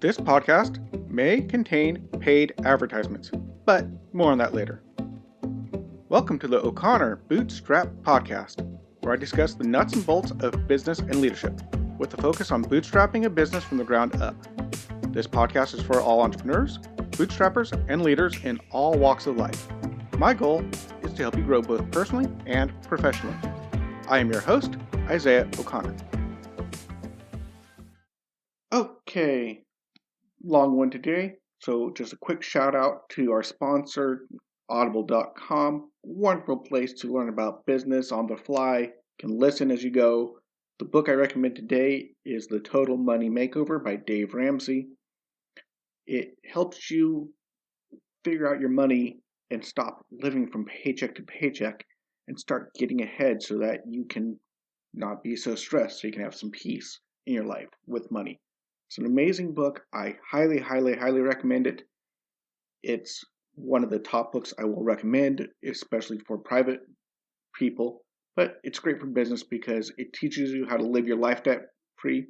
This podcast may contain paid advertisements, but more on that later. Welcome to the O'Connor Bootstrap podcast, where I discuss the nuts and bolts of business and leadership, with a focus on bootstrapping a business from the ground up. This podcast is for all entrepreneurs, bootstrappers, and leaders in all walks of life. My goal is to help you grow both personally and professionally. I am your host, Isaiah O'Connor. Okay, long one today, so just a quick shout out to our sponsor, audible.com. Wonderful place to learn about business on the fly. You can listen as you go. The book I recommend today is The Total Money Makeover by Dave Ramsey. It helps you figure out your money and stop living from paycheck to paycheck and start getting ahead so that you can not be so stressed, so you can have some peace in your life with money. It's an amazing book. I highly recommend it. It's one of the top books I will recommend, especially for private people, but it's great for business because it teaches you how to live your life debt free.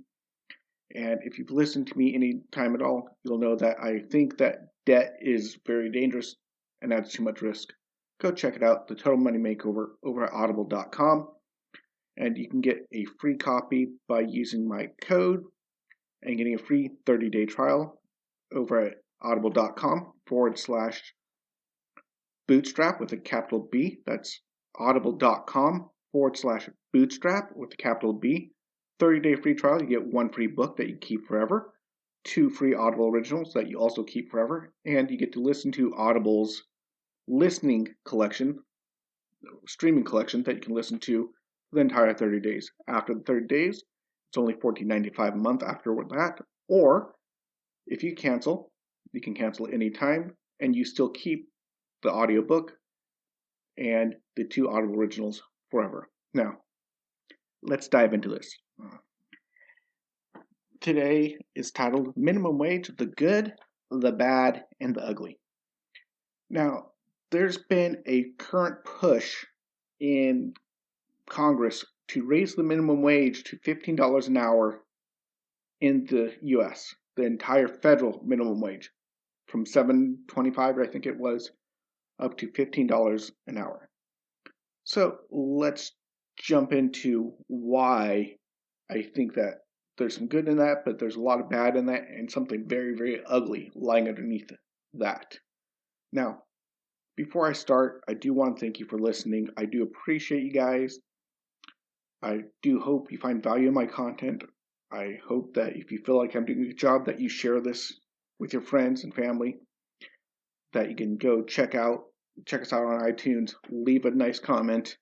And if you've listened to me any time at all, you'll know that I think that debt is very dangerous and adds too much risk. Go check it out, The Total Money Makeover, over at audible.com. And you can get a free copy by using my code and getting a free 30-day trial over at audible.com/bootstrap with a capital B. That's audible.com/bootstrap with a capital B. 30-day free trial. You get one free book that you keep forever, 2 free Audible originals that you also keep forever, and you get to listen to Audible's listening collection, streaming collection that you can listen to for the entire 30 days. After the 30 days, it's only $14.95 a month after that. Or if you cancel, you can cancel at any time and you still keep the audiobook and the 2 Audible originals forever. Now, let's dive into this. Today is titled Minimum Wage, the Good, the Bad, and the Ugly. Now, there's been a current push in Congress to raise the minimum wage to $15 an hour in the U.S., the entire federal minimum wage, from $7.25, I think it was, up to $15 an hour. So let's jump into why I think that there's some good in that, but there's a lot of bad in that, and something very ugly lying underneath that. Now, before I start, I do want to thank you for listening. I do appreciate you guys. I do hope you find value in my content. I hope that if you feel like I'm doing a good job, that you share this with your friends and family, that you can go check us out on iTunes, leave a nice comment,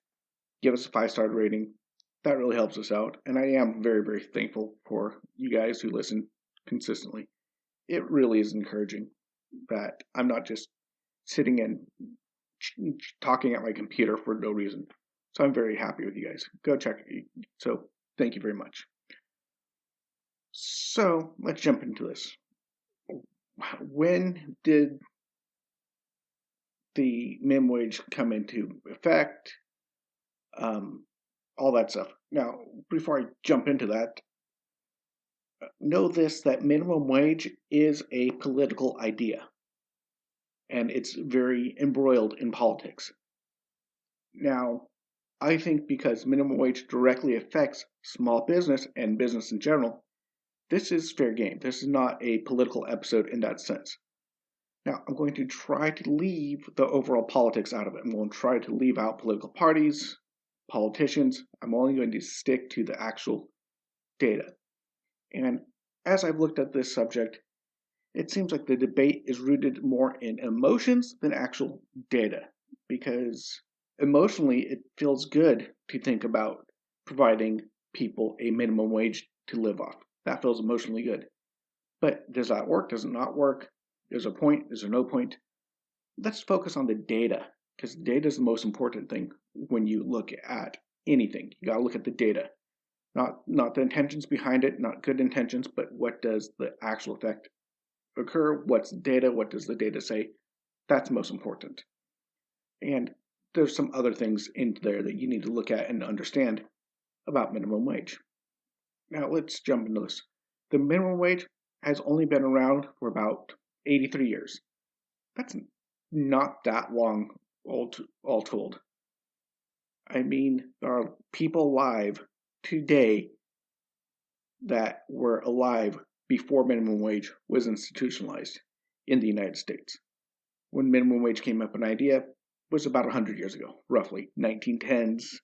give us a 5-star rating. That really helps us out. And I am very thankful for you guys who listen consistently. It really is encouraging that I'm not just sitting and talking at my computer for no reason. So I'm very happy with you guys. Go check it. So thank you very much. So let's jump into this. When did the minimum wage come into effect? All that stuff. Now, before I jump into that, know this, that minimum wage is a political idea. And it's very embroiled in politics. Now, I think because minimum wage directly affects small business and business in general, this is fair game. This is not a political episode in that sense. Now, I'm going to try to leave the overall politics out of it. I'm going to try to leave out political parties, politicians. I'm only going to stick to the actual data. And as I've looked at this subject, it seems like the debate is rooted more in emotions than actual data, because emotionally, it feels good to think about providing people a minimum wage to live off. That feels emotionally good. But does that work? Does it not work? Is there a point? Is there no point? Let's focus on the data, because data is the most important thing when you look at anything. You got to look at the data. Not the intentions behind it, not good intentions, but what does the actual effect occur? What's the data? What does the data say? That's most important. And there's some other things in there that you need to look at and understand about minimum wage. Now let's jump into this. The minimum wage has only been around for about 83 years. That's not that long, all told. I mean, there are people alive today that were alive before minimum wage was institutionalized in the United States. When minimum wage came up, an idea was about 100 years ago, roughly 1910s,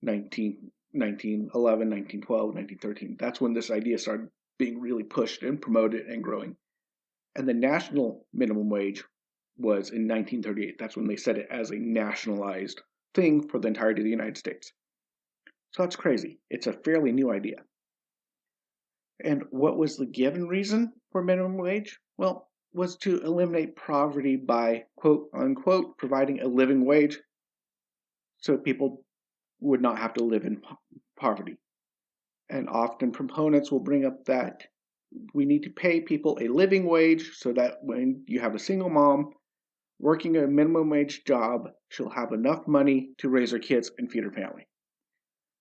1911, 1912, 1913. That's when this idea started being really pushed and promoted and growing. And the national minimum wage was in 1938. That's when they set it as a nationalized thing for the entirety of the United States. So that's crazy. It's a fairly new idea. And what was the given reason for minimum wage? Well, was to eliminate poverty by, quote unquote, providing a living wage so people would not have to live in poverty. And often proponents will bring up that we need to pay people a living wage so that when you have a single mom working a minimum wage job, she'll have enough money to raise her kids and feed her family.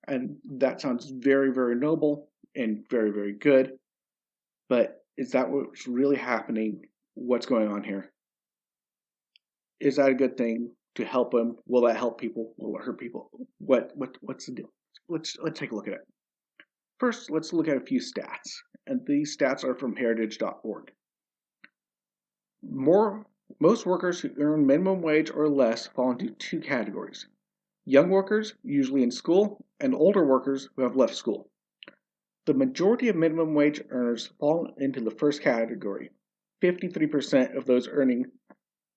And that sounds very, very noble and very, very good. But is that what's really happening? What's going on here? Is that a good thing to help them? Will that help people? Will it hurt people? What's the deal? Let's take a look at it. First, let's look at a few stats. And these stats are from heritage.org. Most workers who earn minimum wage or less fall into two categories. Young workers, usually in school, and older workers who have left school. The majority of minimum wage earners fall into the first category. 53% of those earning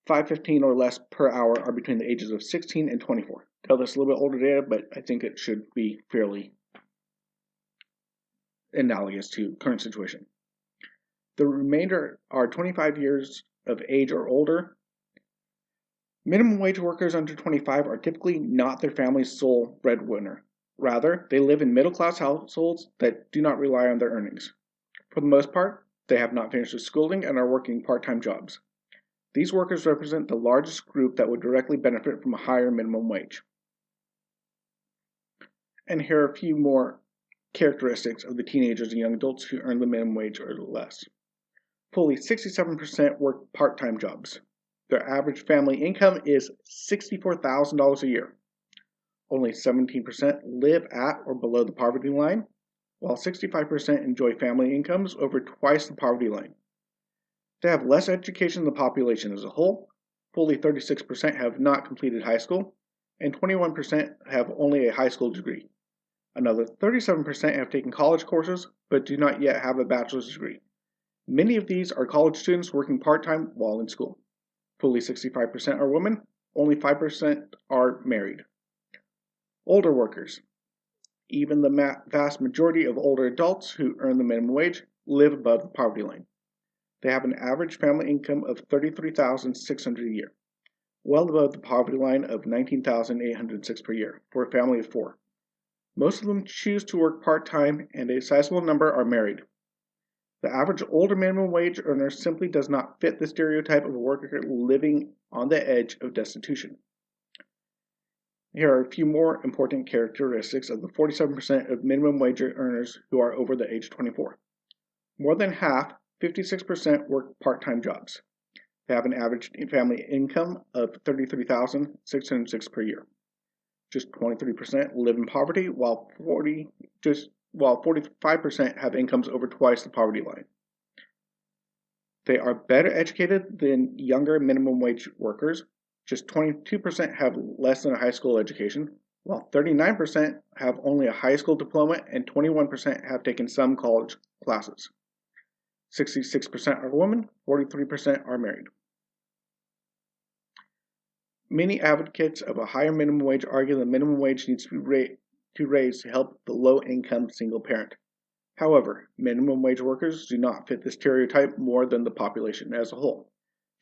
$5.15 or less per hour are between the ages of 16 and 24. Now, that's a little bit older data, but I think it should be fairly analogous to current situation. The remainder are 25 years of age or older. Minimum wage workers under 25 are typically not their family's sole breadwinner. Rather, they live in middle-class households that do not rely on their earnings. For the most part, they have not finished their schooling and are working part-time jobs. These workers represent the largest group that would directly benefit from a higher minimum wage. And here are a few more characteristics of the teenagers and young adults who earn the minimum wage or less. Fully 67% work part-time jobs. Their average family income is $64,000 a year. Only 17% live at or below the poverty line, while 65% enjoy family incomes over twice the poverty line. They have less education than the population as a whole. Fully 36% have not completed high school, and 21% have only a high school degree. Another 37% have taken college courses, but do not yet have a bachelor's degree. Many of these are college students working part-time while in school. Fully 65% are women, only 5% are married. Older workers. Even the vast majority of older adults who earn the minimum wage live above the poverty line. They have an average family income of $33,600 a year, well above the poverty line of $19,806 per year for a family of 4. Most of them choose to work part-time, and a sizable number are married. The average older minimum wage earner simply does not fit the stereotype of a worker living on the edge of destitution. Here are a few more important characteristics of the 47% of minimum wage earners who are over the age of 24. More than half, 56%, work part-time jobs. They have an average family income of $33,606 per year. Just 23% live in poverty, while 45% have incomes over twice the poverty line. They are better educated than younger minimum wage workers. Just 22% have less than a high school education, while 39% have only a high school diploma and 21% have taken some college classes. 66% are women, 43% are married. Many advocates of a higher minimum wage argue the minimum wage needs to be raised to help the low-income single parent. However, minimum wage workers do not fit the stereotype more than the population as a whole.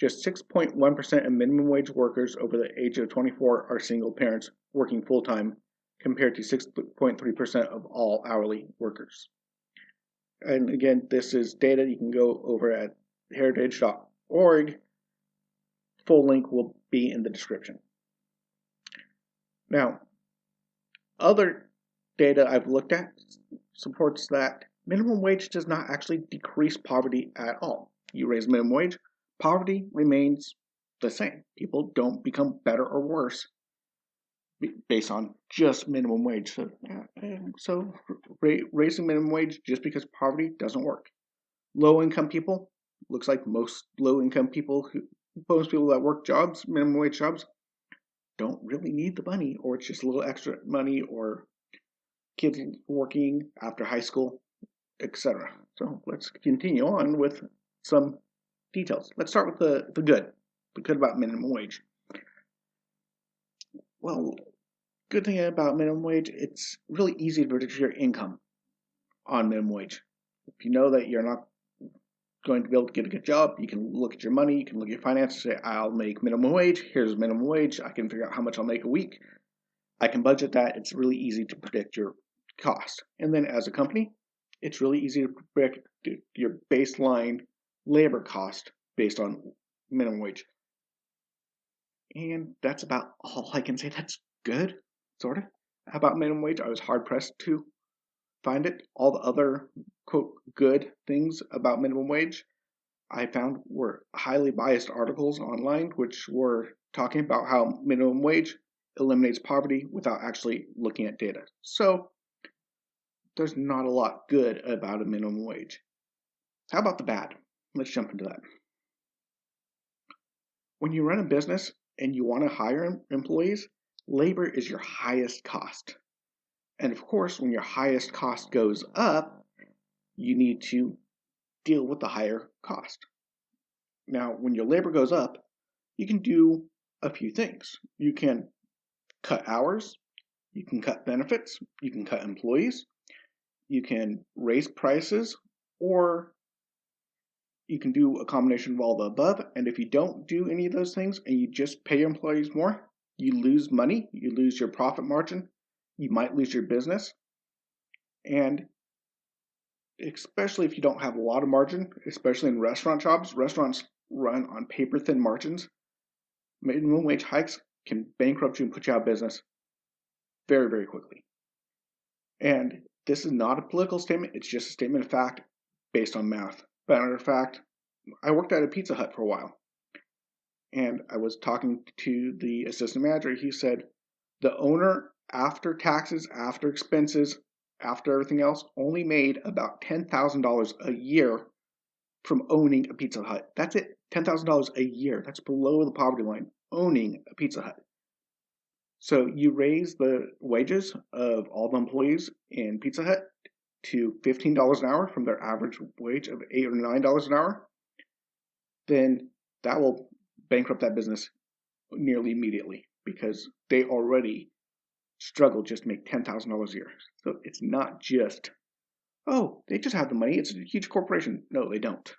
Just 6.1% of minimum wage workers over the age of 24 are single parents working full-time, compared to 6.3% of all hourly workers. And again, this is data you can go over at heritage.org. Full link will be in the description. Now, other data I've looked at supports that Minimum wage does not actually decrease poverty at all. You raise minimum wage, poverty remains the same. People don't become better or worse based on just minimum wage. So raising minimum wage just because poverty doesn't work. Low income people, looks like most people that work jobs, minimum wage jobs, don't really need the money, or it's just a little extra money, or kids working after high school, etc. So let's continue on with some details. Let's start with the good about minimum wage. Well, good thing about minimum wage, it's really easy to predict your income on minimum wage. If you know that you're not going to be able to get a good job, you can look at your money, you can look at your finances, say, I'll make minimum wage, here's minimum wage, I can figure out how much I'll make a week. I can budget that. It's really easy to predict your cost. And then as a company, it's really easy to predict your baseline labor cost based on minimum wage. And that's about all I can say that's good, sort of, about minimum wage. I was hard pressed to find it. All the other, quote, good things about minimum wage I found were highly biased articles online, which were talking about how minimum wage eliminates poverty without actually looking at data. So there's not a lot good about a minimum wage. How about the bad? Let's jump into that. When you run a business and you want to hire employees, labor is your highest cost. And of course, when your highest cost goes up, you need to deal with the higher cost. Now, when your labor goes up, you can do a few things. You can cut hours, you can cut benefits, you can cut employees, you can raise prices, or you can do a combination of all the above. And if you don't do any of those things and you just pay your employees more, you lose money, you lose your profit margin, you might lose your business. And especially if you don't have a lot of margin, especially in restaurant jobs, restaurants run on paper thin margins. Minimum wage hikes can bankrupt you and put you out of business very, very quickly. And this is not a political statement, it's just a statement of fact based on math. Matter of fact, I worked at a Pizza Hut for a while, and I was talking to the assistant manager. He said the owner, after taxes, after expenses, after everything else, only made about $10,000 a year from owning a Pizza Hut. That's it, $10,000 a year. That's below the poverty line, owning a Pizza Hut. So you raise the wages of all the employees in Pizza Hut to $15 an hour from their average wage of $8 or $9 an hour, then that will bankrupt that business nearly immediately because they already struggle just to make $10,000 a year. So it's not just, oh, they just have the money, it's a huge corporation. No, they don't.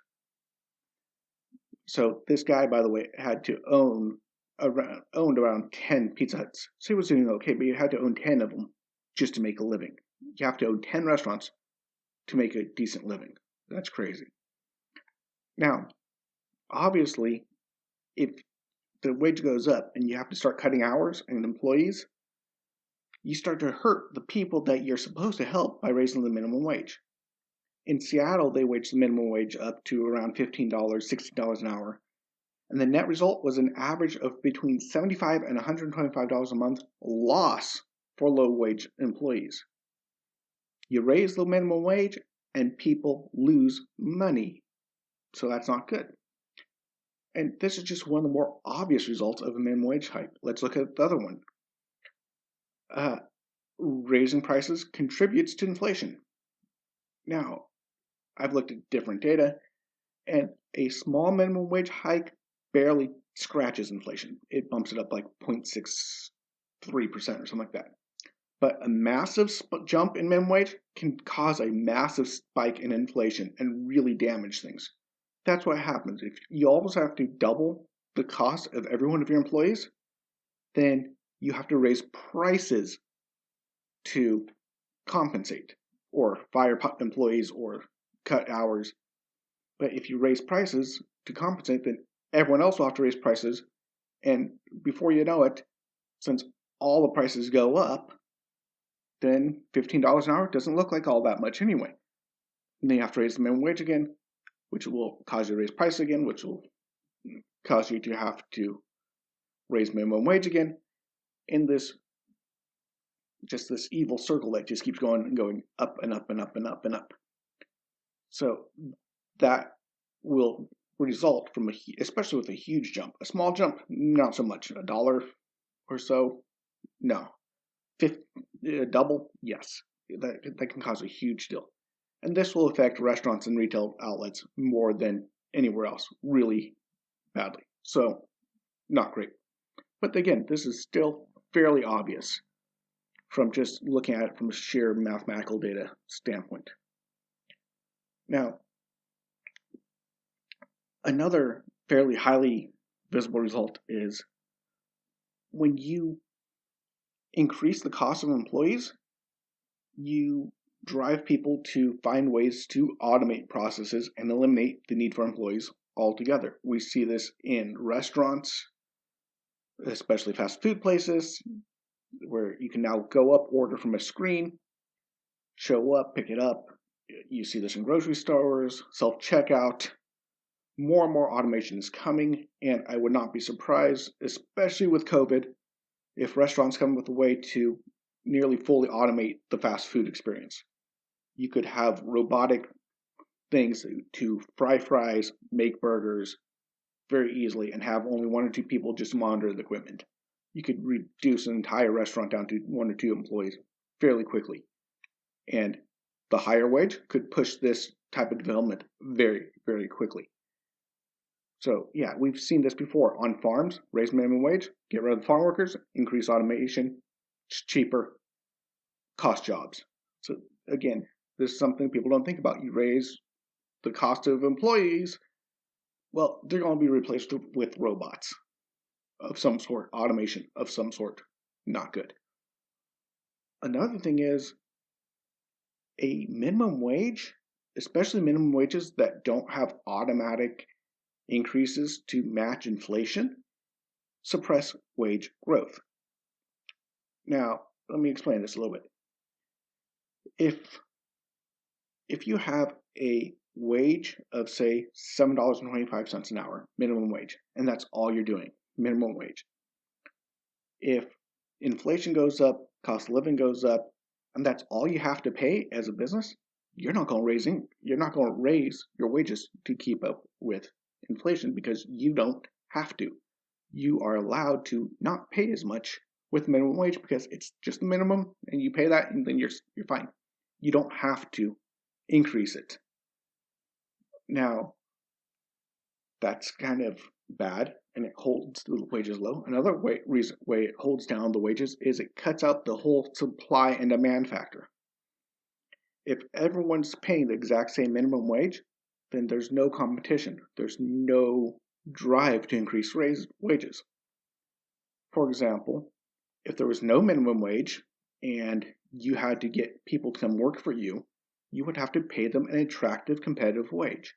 So this guy, by the way, had to owned around 10 Pizza Huts. So he was doing okay, but you had to own 10 of them just to make a living. You have to own 10 restaurants to make a decent living. That's crazy. Now, obviously, if the wage goes up and you have to start cutting hours and employees, you start to hurt the people that you're supposed to help by raising the minimum wage. In Seattle, they waged the minimum wage up to around $15, $16 an hour. And the net result was an average of between $75 and $125 a month loss for low-wage employees. You raise the minimum wage and people lose money. So that's not good. And this is just one of the more obvious results of a minimum wage hike. Let's look at the other one. Raising prices contributes to inflation. Now, I've looked at different data, and a small minimum wage hike barely scratches inflation. It bumps it up like 0.63% or something like that. But a massive jump in minimum wage can cause a massive spike in inflation and really damage things. That's what happens. If you always have to double the cost of every one of your employees, then you have to raise prices to compensate or fire employees or cut hours. But if you raise prices to compensate, then everyone else will have to raise prices. And before you know it, since all the prices go up, then $15 an hour doesn't look like all that much anyway. And then you have to raise the minimum wage again, which will cause you to raise price again, which will cause you to have to raise minimum wage again, in this evil circle that just keeps going and going up and up and up and up and up. So that will result from especially with a huge jump. A small jump, not so much. $1 or so, no. Double, yes. That can cause a huge deal. And this will affect restaurants and retail outlets more than anywhere else, really badly. So, not great. But again, this is still fairly obvious from just looking at it from a sheer mathematical data standpoint. Now, another fairly highly visible result is when you increase the cost of employees, you drive people to find ways to automate processes and eliminate the need for employees altogether. We see this in restaurants, especially fast food places, where you can now go up, order from a screen, show up, pick it up. You see this in grocery stores, self-checkout. More and more automation is coming, and I would not be surprised, especially with COVID, if restaurants come with a way to nearly fully automate the fast food experience. You could have robotic things to fry fries, make burgers very easily, and have only 1 or 2 people just monitor the equipment. You could reduce an entire restaurant down to 1 or 2 employees fairly quickly. And the higher wage could push this type of development very, very quickly. So yeah, we've seen this before on farms. Raise minimum wage, get rid of the farm workers, increase automation, it's cheaper, cost jobs. So again, this is something people don't think about. You raise the cost of employees, well, they're going to be replaced with robots of some sort, automation of some sort. Not good. Another thing is a minimum wage, especially minimum wages that don't have automatic increases to match inflation, suppress wage growth. Now, let me explain this a little bit. If you have a wage of, say, $7.25 an hour, minimum wage, and that's all you're doing, minimum wage. If inflation goes up, cost of living goes up, and that's all you have to pay as a business, you're not going to raise your wages to keep up with inflation because you don't have to. You are allowed to not pay as much with minimum wage because it's just the minimum, and you pay that, and then you're fine. You don't have to increase it. Now, that's kind of bad, and it holds the wages low. Another way it holds down the wages is it cuts out the whole supply and demand factor. If everyone's paying the exact same minimum wage, then there's no competition. There's no drive to increase wages. For example, if there was no minimum wage and you had to get people to come work for you, you would have to pay them an attractive, competitive wage.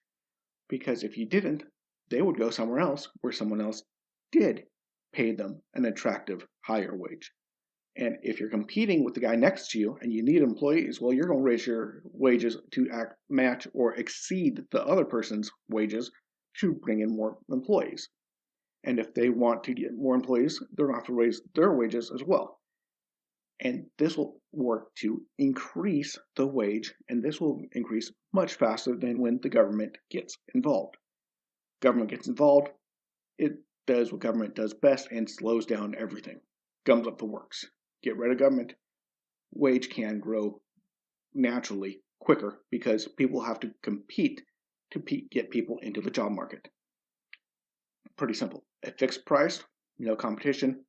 Because if you didn't, they would go somewhere else where someone else did pay them an attractive, higher wage. And if you're competing with the guy next to you and you need employees, well, you're going to raise your wages to match or exceed the other person's wages to bring in more employees. And if they want to get more employees, they're going to have to raise their wages as well. And this will work to increase the wage, and this will increase much faster than when the government gets involved. Government gets involved, it does what government does best and slows down everything, gums up the works. Get rid of government, wage can grow naturally quicker because people have to compete to get people into the job market. Pretty simple. A fixed price, no competition,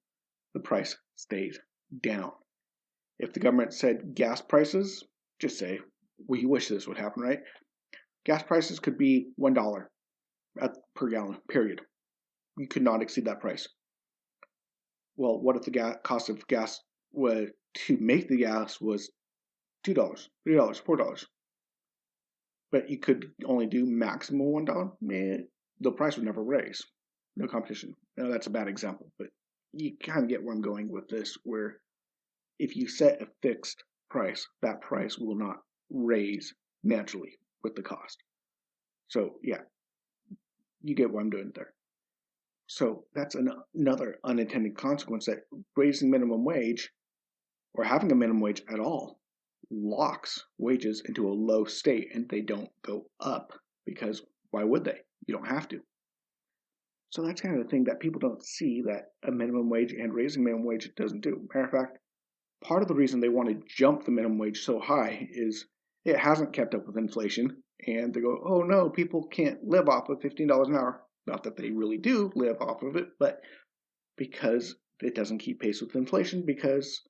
the price stays down. If the government said gas prices, just say, we wish this would happen, right? Gas prices could be $1 per gallon, period. You could not exceed that price. Well, what if the cost of gas to make the gas was $2, $3, $4? But you could only do maximum $1? The price would never raise. No competition. Now, that's a bad example, but you kind of get where I'm going with this, where if you set a fixed price, that price will not raise naturally. with the cost. So yeah, you get what I'm doing there. So that's another unintended consequence, that raising minimum wage or having a minimum wage at all locks wages into a low state, and they don't go up, because why would they? You don't have to. So that's kind of the thing that people don't see, that a minimum wage and raising minimum wage doesn't do. Matter of fact, part of the reason they want to jump the minimum wage so high is it hasn't kept up with inflation, and they go, oh no, people can't live off of $15 an hour. Not that they really do live off of it, but because it doesn't keep pace with inflation, because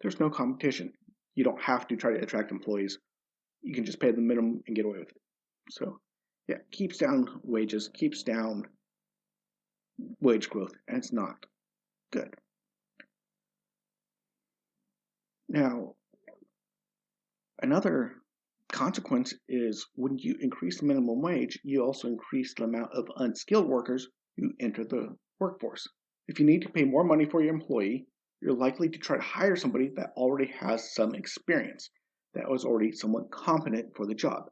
there's no competition. You don't have to try to attract employees. You can just pay the minimum and get away with it. So yeah, keeps down wages, keeps down wage growth, and it's not good. Now, another consequence is when you increase the minimum wage, you also increase the amount of unskilled workers who enter the workforce. If you need to pay more money for your employee, you're likely to try to hire somebody that already has some experience, that was already somewhat competent for the job,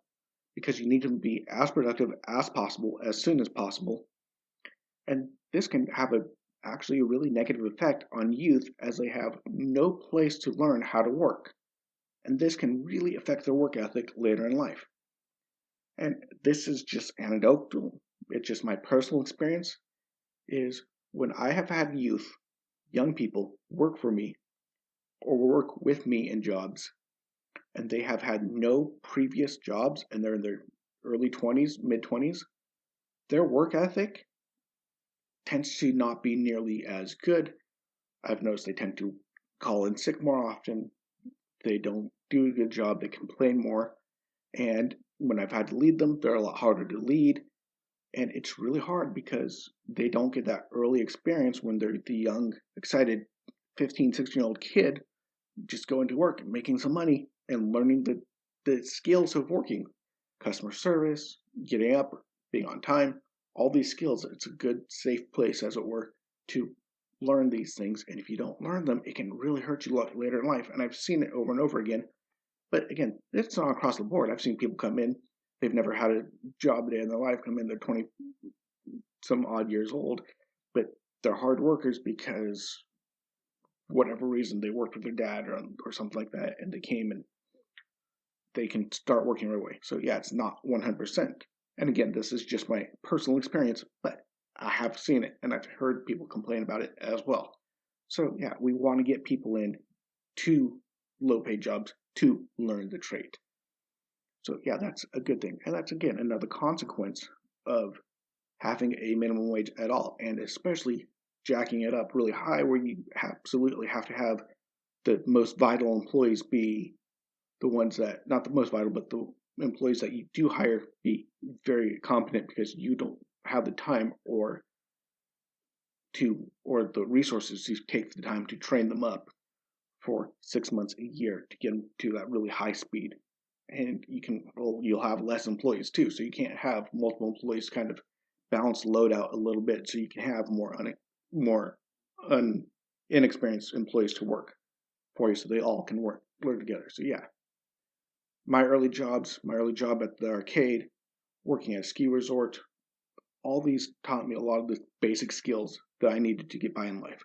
because you need to be as productive as possible as soon as possible. And this can have actually a really negative effect on youth, as they have no place to learn how to work. And this can really affect their work ethic later in life. And this is just anecdotal. It's just my personal experience, is when I have had youth, young people, work for me or work with me in jobs, and they have had no previous jobs and they're in their early 20s, mid 20s, their work ethic tends to not be nearly as good. I've noticed they tend to call in sick more often. They don't do a good job. They complain more. And when I've had to lead them, they're a lot harder to lead. And it's really hard because they don't get that early experience when they're the young, excited 15, 16-year-old kid just going to work and making some money and learning the skills of working. Customer service, getting up, being on time, all these skills. It's a good, safe place, as it were, to learn these things. And if you don't learn them, it can really hurt you later in life. And I've seen it over and over again. But again, it's not across the board. I've seen people come in, they've never had a job a day in their life, come in, they're 20 some odd years old, but they're hard workers because whatever reason they worked with their dad or something like that, and they came and they can start working right away. So yeah, it's not 100%. And again, this is just my personal experience, but I have seen it and I've heard people complain about it as well. So yeah, we want to get people in to low paid jobs to learn the trade. So yeah, that's a good thing. And that's again another consequence of having a minimum wage at all, and especially jacking it up really high, where you absolutely have to have the most vital employees be the ones that, not the most vital, but the employees that you do hire be very competent, because you don't have the time or the resources to take the time to train them up for 6 months, a year, to get them to that really high speed. And you'll have less employees too, so you can't have multiple employees, kind of balance the load out a little bit, so you can have more inexperienced employees to work for you, so they all can learn together. So yeah, my early job at the arcade, working at a ski resort, all these taught me a lot of the basic skills that I needed to get by in life.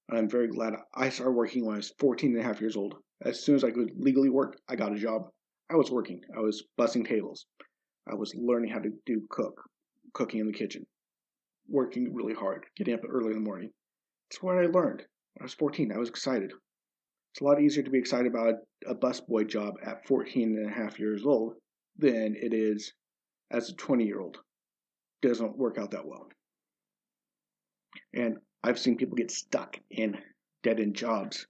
And I'm very glad I started working when I was 14 and a half years old. As soon as I could legally work, I got a job. I was working. I was bussing tables. I was learning how to do cooking in the kitchen, working really hard, getting up early in the morning. It's what I learned. When I was 14, I was excited. It's a lot easier to be excited about a busboy job at 14 and a half years old than it is as a 20-year-old. Doesn't work out that well. And I've seen people get stuck in dead-end jobs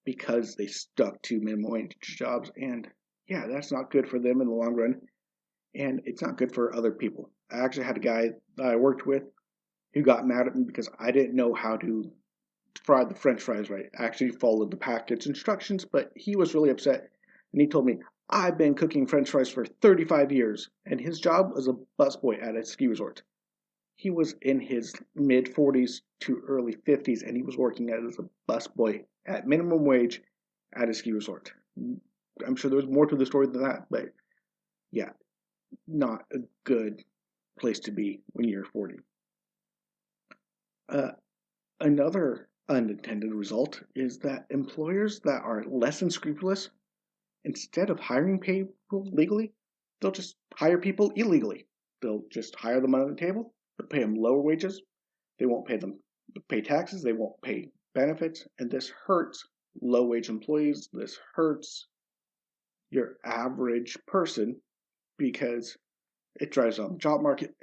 because they stuck to minimum wage jobs, and yeah, that's not good for them in the long run, and it's not good for other people. I actually had a guy that I worked with who got mad at me because I didn't know how to fry the French fries right. I actually followed the package instructions, but he was really upset, and he told me, I've been cooking French fries for 35 years, and his job was a busboy at a ski resort. He was in his mid 40s to early 50s, and he was working as a busboy at minimum wage at a ski resort. I'm sure there's more to the story than that, but yeah, not a good place to be when you're 40. Another unintended result is that employers that are less unscrupulous, instead of hiring people legally, they'll just hire people illegally. They'll just hire them under the table, they'll pay them lower wages, they won't pay taxes, they won't pay benefits, and this hurts low-wage employees. This hurts your average person because it drives down the job market.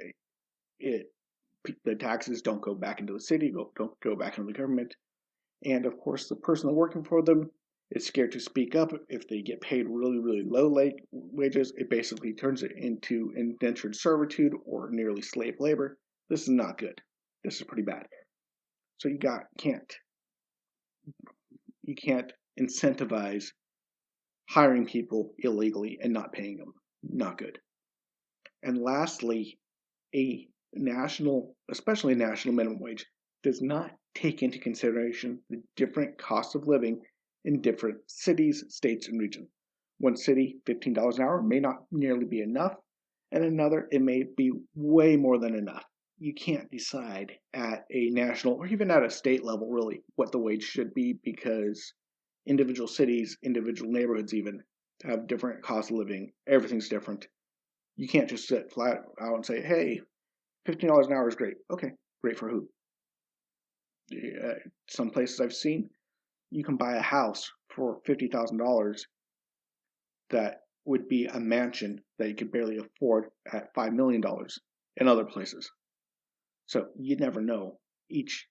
The taxes don't go back into the city, don't go back into the government. And of course, the person working for them is scared to speak up. If they get paid really, really low wages, it basically turns it into indentured servitude or nearly slave labor. This is not good. This is pretty bad. So you can't incentivize hiring people illegally and not paying them. Not good. And lastly, especially a national minimum wage, does not take into consideration the different costs of living in different cities, states, and regions. One city, $15 an hour may not nearly be enough, and another, it may be way more than enough. You can't decide at a national or even at a state level, really, what the wage should be because individual cities, individual neighborhoods even, have different cost of living. Everything's different. You can't just sit flat out and say, hey, $15 an hour is great. Okay, great for who? Some places I've seen, you can buy a house for $50,000 that would be a mansion that you could barely afford at $5 million in other places. So you never know. Each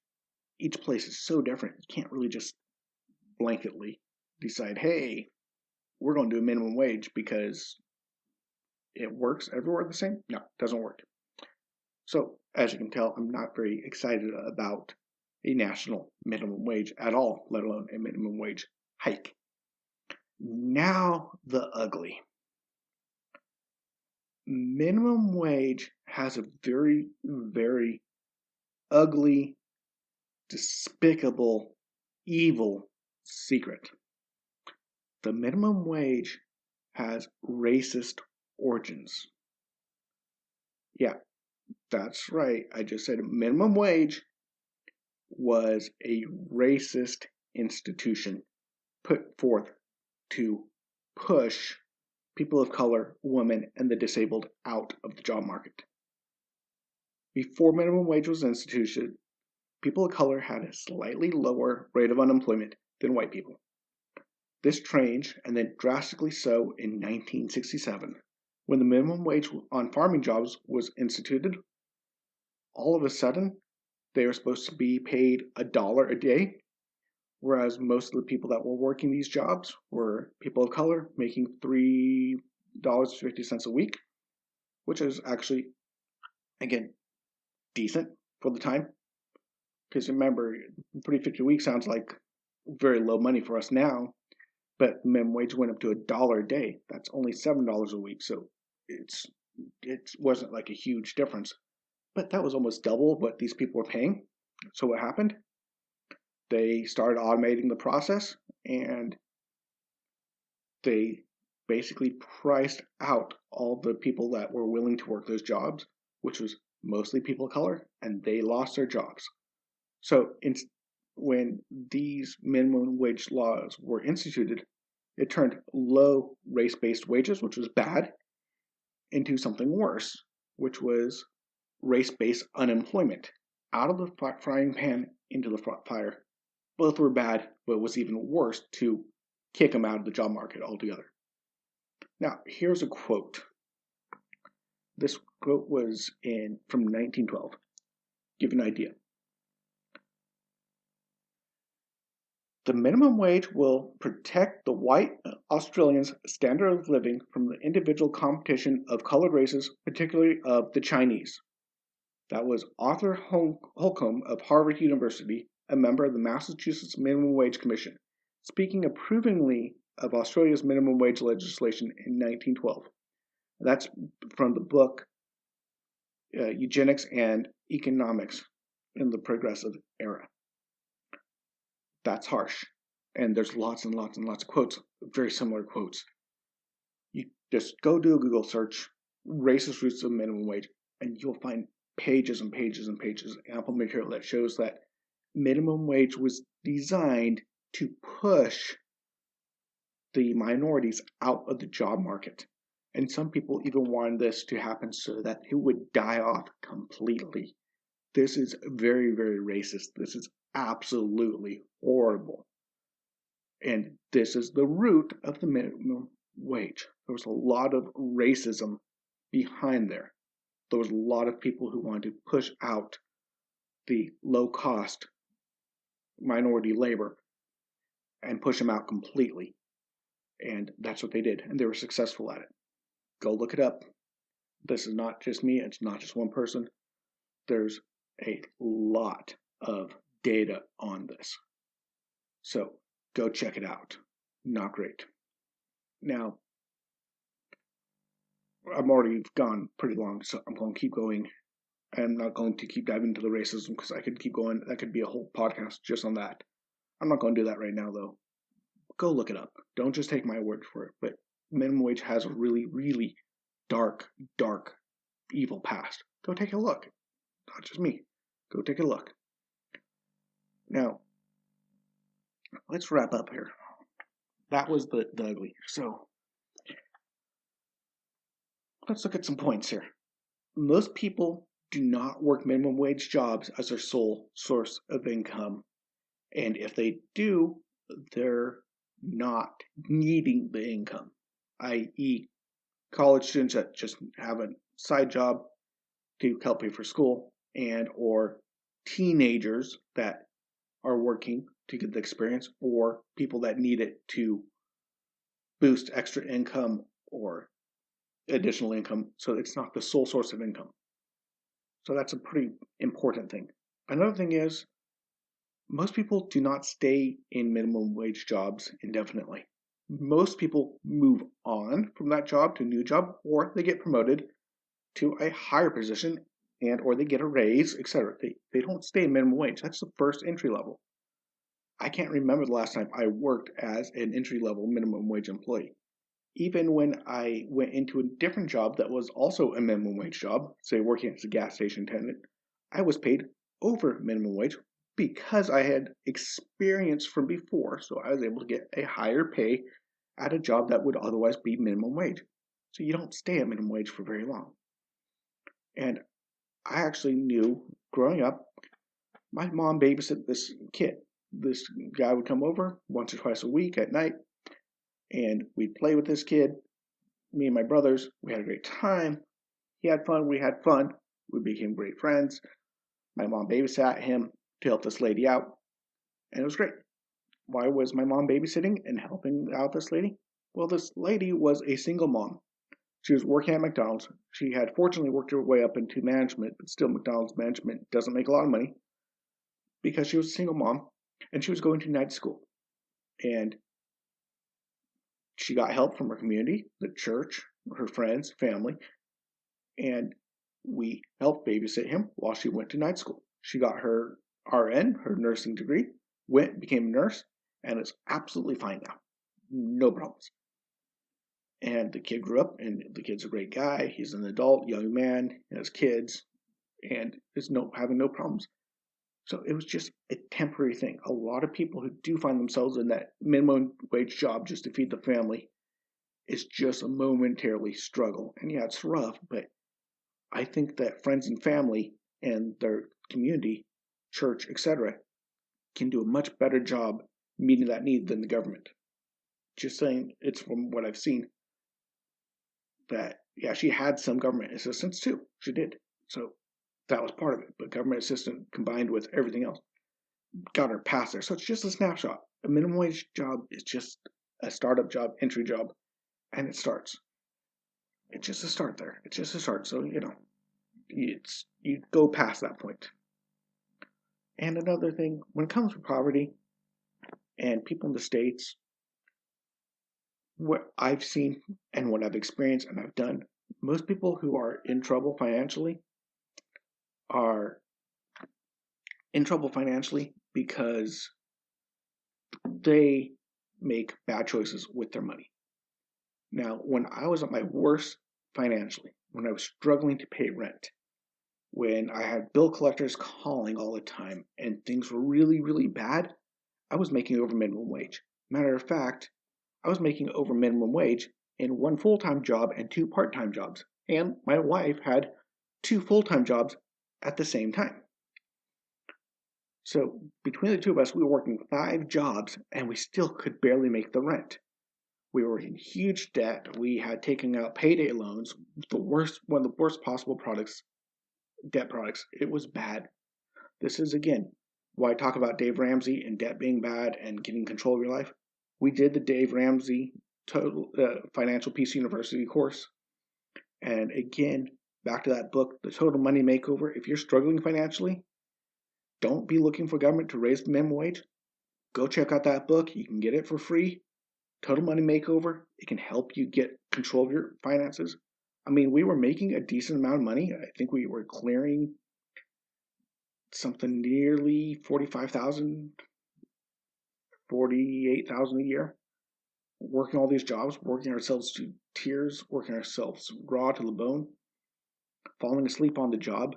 place is so different. You can't really just blanketly decide, hey, we're going to do a minimum wage because it works everywhere the same. No, it doesn't work. So as you can tell, I'm not very excited about a national minimum wage at all, let alone a minimum wage hike. Now the ugly. Minimum wage has a very, very ugly, despicable, evil secret. The minimum wage has racist origins. Yeah, that's right. I just said minimum wage was a racist institution put forth to push people of color, women, and the disabled out of the job market. Before minimum wage was instituted, people of color had a slightly lower rate of unemployment than white people. This changed, and then drastically so, in 1967, when the minimum wage on farming jobs was instituted. All of a sudden, they were supposed to be paid $1 a day, whereas most of the people that were working these jobs were people of color making $3.50 a week, which is actually, again, decent for the time. Because remember, $3.50 a week sounds like very low money for us now, but minimum wage went up to $1 a day. That's only $7 a week, so it wasn't like a huge difference. But that was almost double what these people were paying. So what happened? They started automating the process, and they basically priced out all the people that were willing to work those jobs, which was mostly people of color, and they lost their jobs. So when these minimum wage laws were instituted, it turned low race-based wages, which was bad, into something worse, which was race-based unemployment. Out of the frying pan into the fire. Both were bad, but it was even worse to kick them out of the job market altogether. Now, here's a quote. This quote was from 1912. Give you an idea. The minimum wage will protect the white Australians' standard of living from the individual competition of colored races, particularly of the Chinese. That was Arthur Holcomb of Harvard University, a member of the Massachusetts Minimum Wage Commission, speaking approvingly of Australia's minimum wage legislation in 1912. That's from the book Eugenics and Economics in the Progressive Era. That's harsh. And there's lots and lots and lots of quotes, very similar quotes. You just go do a Google search racist roots of minimum wage, and you'll find pages and pages and pages of ample material that shows that minimum wage was designed to push the minorities out of the job market. And some people even wanted this to happen so that it would die off completely. This is very, very racist. This is absolutely horrible. And this is the root of the minimum wage. There was a lot of racism behind there. There was a lot of people who wanted to push out the low-cost minority labor and push them out completely. And that's what they did. And they were successful at it. Go look it up. This is not just me. It's not just one person. There's a lot of data on this. So go check it out. Not great. Now, I'm already gone pretty long, so I'm going to keep going. I'm not going to keep diving into the racism because I could keep going. That could be a whole podcast just on that. I'm not going to do that right now, though. Go look it up. Don't just take my word for it. But minimum wage has a really, really dark, dark, evil past. Go take a look. Not just me. Go take a look. Now, let's wrap up here. That was the ugly. So, let's look at some points here. Most people do not work minimum wage jobs as their sole source of income. And if they do, they're not needing the income, i.e., college students that just have a side job to help pay for school, and or teenagers that are working to get the experience, or people that need it to boost extra income or additional income, so it's not the sole source of income. So that's a pretty important thing. Another thing is, most people do not stay in minimum wage jobs indefinitely. Most people move on from that job to a new job, or they get promoted to a higher position, and or they get a raise, etc. They don't stay in minimum wage. That's the first entry level. I can't remember the last time I worked as an entry level minimum wage employee. Even when I went into a different job that was also a minimum wage job, say working as a gas station attendant, I was paid over minimum wage because I had experience from before, so I was able to get a higher pay at a job that would otherwise be minimum wage. So you don't stay at minimum wage for very long. And I actually knew growing up, my mom babysit this kid. This guy would come over once or twice a week at night, and we'd play with this kid. Me and my brothers, we had a great time. He had fun, we had fun. We became great friends. My mom babysat him to help this lady out, and it was great. Why was my mom babysitting and helping out this lady? Well, this lady was a single mom. She was working at McDonald's. She had fortunately worked her way up into management, but still McDonald's management doesn't make a lot of money because she was a single mom, and she was going to night school. And she got help from her community, the church, her friends, family, and we helped babysit him while she went to night school. She got her RN, her nursing degree, became a nurse, and is absolutely fine now. No problems. And the kid grew up, and the kid's a great guy. He's an adult, young man, has kids, and is having no problems. So it was just a temporary thing. A lot of people who do find themselves in that minimum wage job just to feed the family is just a momentarily struggle. And yeah, it's rough, but I think that friends and family and their community, church, etc., can do a much better job meeting that need than the government. Just saying, it's from what I've seen that, yeah, she had some government assistance too. She did. So that was part of it. But government assistance combined with everything else got her past there. So it's just a snapshot. A minimum wage job is just a startup job, entry job, and it starts. It's just a start there. It's just a start. So, you go past that point. And another thing, when it comes to poverty and people in the States, what I've seen and what I've experienced and I've done, most people who are in trouble financially are in trouble financially because they make bad choices with their money. Now, when I was at my worst financially, when I was struggling to pay rent, when I had bill collectors calling all the time and things were really, really bad, I was making over minimum wage. Matter of fact, I was making over minimum wage in one full-time job and two part-time jobs. And my wife had two full-time jobs at the same time. So between the two of us, we were working 5 jobs and we still could barely make the rent. We were in huge debt. We had taken out payday loans, one of the worst possible debt products. It was bad. This is, again, why I talk about Dave Ramsey and debt being bad and getting control of your life. We did the Dave Ramsey Total Financial Peace University course. And again, back to that book, The Total Money Makeover. If you're struggling financially, don't be looking for government to raise the minimum wage. Go check out that book. You can get it for free. Total Money Makeover. It can help you get control of your finances. I mean, we were making a decent amount of money. I think we were clearing something nearly 45,000, 48,000 a year. Working all these jobs, working ourselves to tears, working ourselves raw to the bone, falling asleep on the job.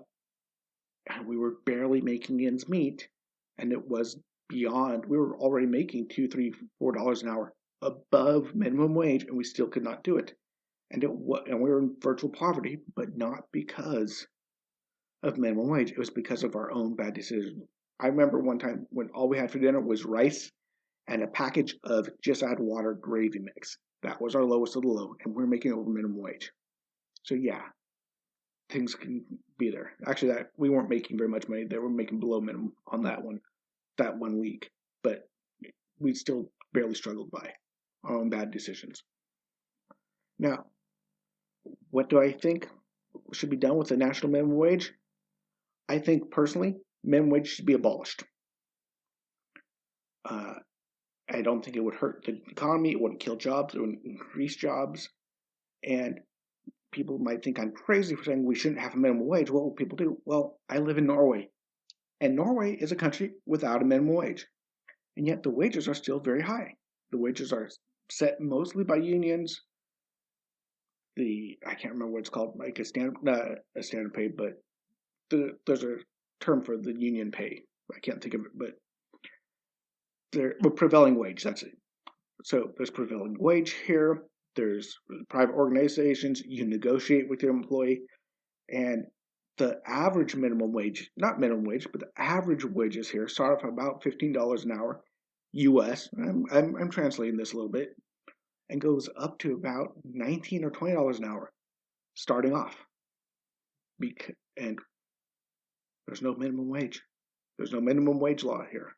And we were barely making ends meet, and it was beyond. We were already making $2, $3, $4 an hour above minimum wage, and we still could not do it. And we were in virtual poverty, but not because of minimum wage. It was because of our own bad decisions. I remember one time when all we had for dinner was rice and a package of just add water gravy mix. That was our lowest of the low, and we were making over minimum wage. So yeah, things can be there. Actually, that we weren't making very much money. They were making below minimum on that one week, but we still barely struggled by our own bad decisions. Now, what do I think should be done with the national minimum wage? I think personally, minimum wage should be abolished. I don't think it would hurt the economy. It wouldn't kill jobs. It wouldn't increase jobs. And people might think I'm crazy for saying we shouldn't have a minimum wage. What will people do? Well, I live in Norway, and Norway is a country without a minimum wage, and yet the wages are still very high. The wages are set mostly by unions. I can't remember what it's called, like not a standard pay, but there's a term for the union pay. I can't think of it, but prevailing wage. That's it. So there's prevailing wage here. There's private organizations. You negotiate with your employee, and the average minimum wage, not minimum wage, but the average wages here start off at about $15 an hour, U.S. I'm translating this a little bit, and goes up to about $19 or $20 an hour, starting off. And there's no minimum wage. There's no minimum wage law here.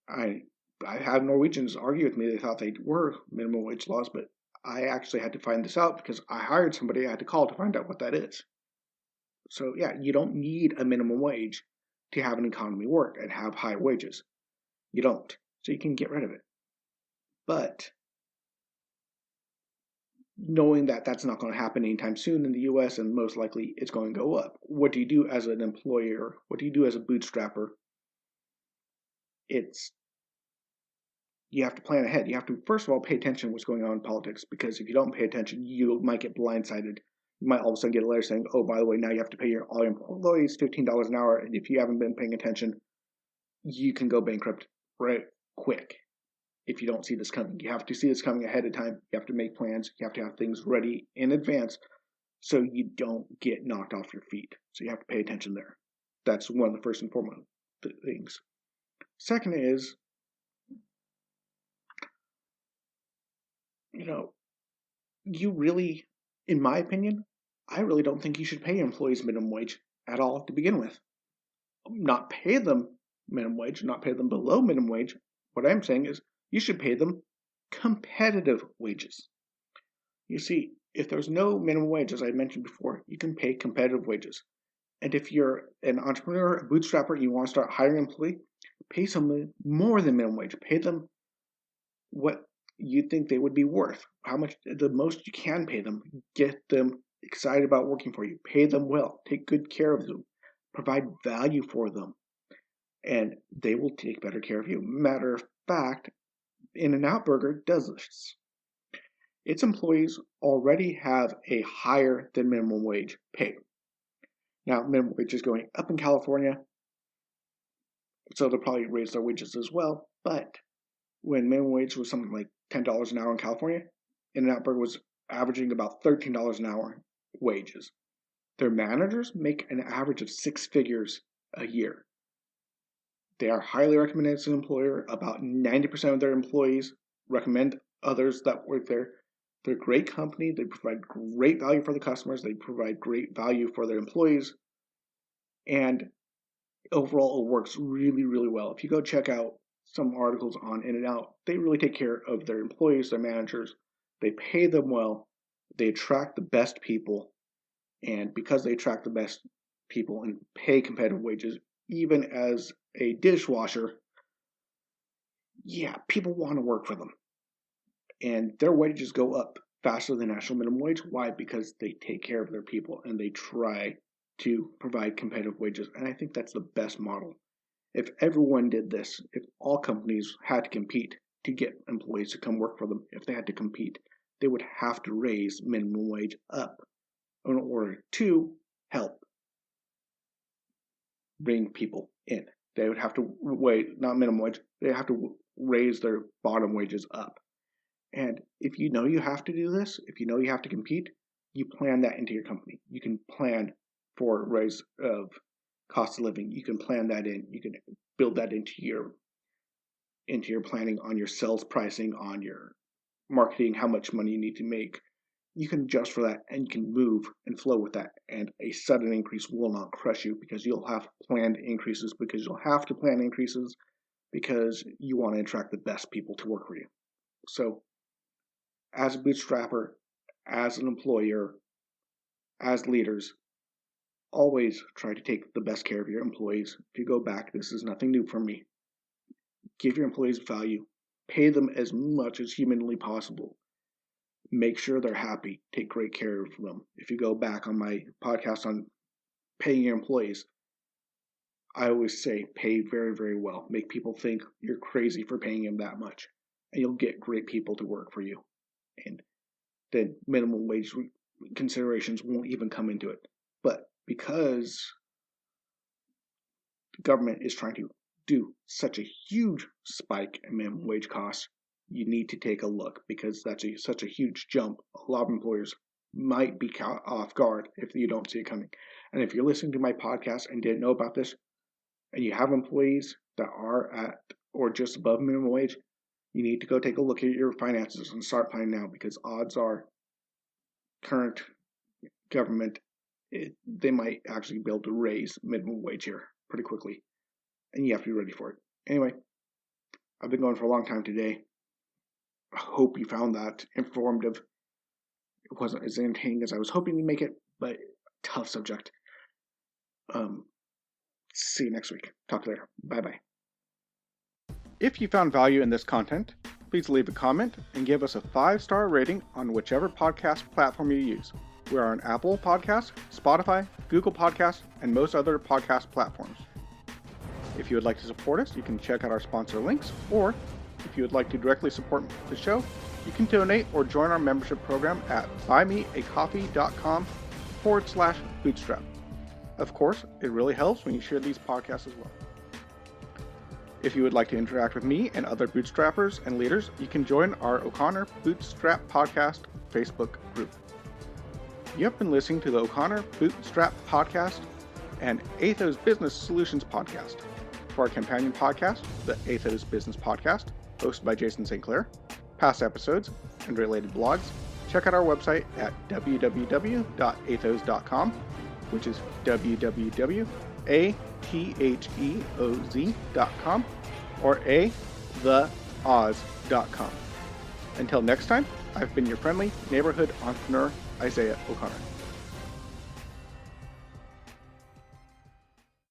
I have Norwegians argue with me. They thought they were minimum wage laws, but I actually had to find this out because I hired somebody I had to call to find out what that is. So yeah, you don't need a minimum wage to have an economy work and have high wages. You don't. So you can get rid of it. But knowing that that's not going to happen anytime soon in the U.S. and most likely it's going to go up, what do you do as an employer? What do you do as a bootstrapper? You have to plan ahead. You have to, first of all, pay attention to what's going on in politics, because if you don't pay attention, you might get blindsided. You might all of a sudden get a letter saying, oh, by the way, now you have to pay all your employees $15 an hour, and if you haven't been paying attention, you can go bankrupt right quick if you don't see this coming. You have to see this coming ahead of time. You have to make plans. You have to have things ready in advance so you don't get knocked off your feet. So you have to pay attention there. That's one of the first and foremost things. Second is, you really, in my opinion, I really don't think you should pay employees minimum wage at all to begin with. Not pay them minimum wage, not pay them below minimum wage. What I'm saying is you should pay them competitive wages. You see, if there's no minimum wage, as I mentioned before, you can pay competitive wages. And if you're an entrepreneur, a bootstrapper, you want to start hiring an employee, pay someone more than minimum wage. Pay them what you think they would be worth. How much, the most you can pay them. Get them excited about working for you. Pay them well. Take good care of them. Provide value for them. And they will take better care of you. Matter of fact, In-N-Out Burger does this. its employees already have a higher than minimum wage pay. Now, minimum wage is going up in California, so they'll probably raise their wages as well. But when minimum wage was something like $10 an hour in California, In-N-Out Burger was averaging about $13 an hour wages. Their managers make an average of 6 figures a year. They are highly recommended as an employer. About 90% of their employees recommend others that work there. They're a great company. They provide great value for the customers. They provide great value for their employees. And overall, it works really, really well. If you go check out some articles on In-N-Out, they really take care of their employees, their managers. They pay them well. They attract the best people. And because they attract the best people and pay competitive wages, even as a dishwasher, yeah, people want to work for them. And their wages go up faster than national minimum wage. Why? Because they take care of their people and they try to provide competitive wages. And I think that's the best model. If everyone did this, if all companies had to compete to get employees to come work for them, if they had to compete, they would have to raise minimum wage up in order to help bring people in. They would have to not minimum wage, they have to raise their bottom wages up. And if you know you have to do this, if you know you have to compete, you plan that into your company. You can plan for a raise of cost of living. You can plan that in. You can build that into your planning on your sales pricing, on your marketing, how much money you need to make. You can adjust for that and you can move and flow with that. And a sudden increase will not crush you because you'll have planned increases, because you'll have to plan increases because you want to attract the best people to work for you. So as a bootstrapper, as an employer, as leaders, always try to take the best care of your employees. If you go back, this is nothing new for me. Give your employees value. Pay them as much as humanly possible. Make sure they're happy. Take great care of them. If you go back on my podcast on paying your employees, I always say pay very, very well. Make people think you're crazy for paying them that much. And you'll get great people to work for you. And then minimum wage considerations won't even come into it. But because the government is trying to do such a huge spike in minimum wage costs, you need to take a look, because that's such a huge jump. A lot of employers might be caught off guard if you don't see it coming. And if you're listening to my podcast and didn't know about this, and you have employees that are at or just above minimum wage, you need to go take a look at your finances and start planning now, because odds are current government, they might actually be able to raise minimum wage here pretty quickly, and you have to be ready for it. Anyway, I've been going for a long time today. I hope you found that informative. It wasn't as entertaining as I was hoping to make it, but tough subject. See you next week. Talk later. Bye-bye. If you found value in this content, please leave a comment and give us a 5-star rating on whichever podcast platform you use. We are on Apple Podcasts, Spotify, Google Podcasts, and most other podcast platforms. If you would like to support us, you can check out our sponsor links, or if you would like to directly support the show, you can donate or join our membership program at buymeacoffee.com/bootstrap. Of course, it really helps when you share these podcasts as well. If you would like to interact with me and other bootstrappers and leaders, you can join our O'Connor Bootstrap Podcast Facebook group. You have been listening to the O'Connor Bootstrap Podcast and Atheoz Business Solutions Podcast. For our companion podcast, the Atheoz Business Podcast, hosted by Jason St. Clair, past episodes, and related blogs, check out our website at www.atheoz.com, which is www.atheoz.com, or theoz.com. Until next time, I've been your friendly neighborhood entrepreneur, Isaiah O'Connor.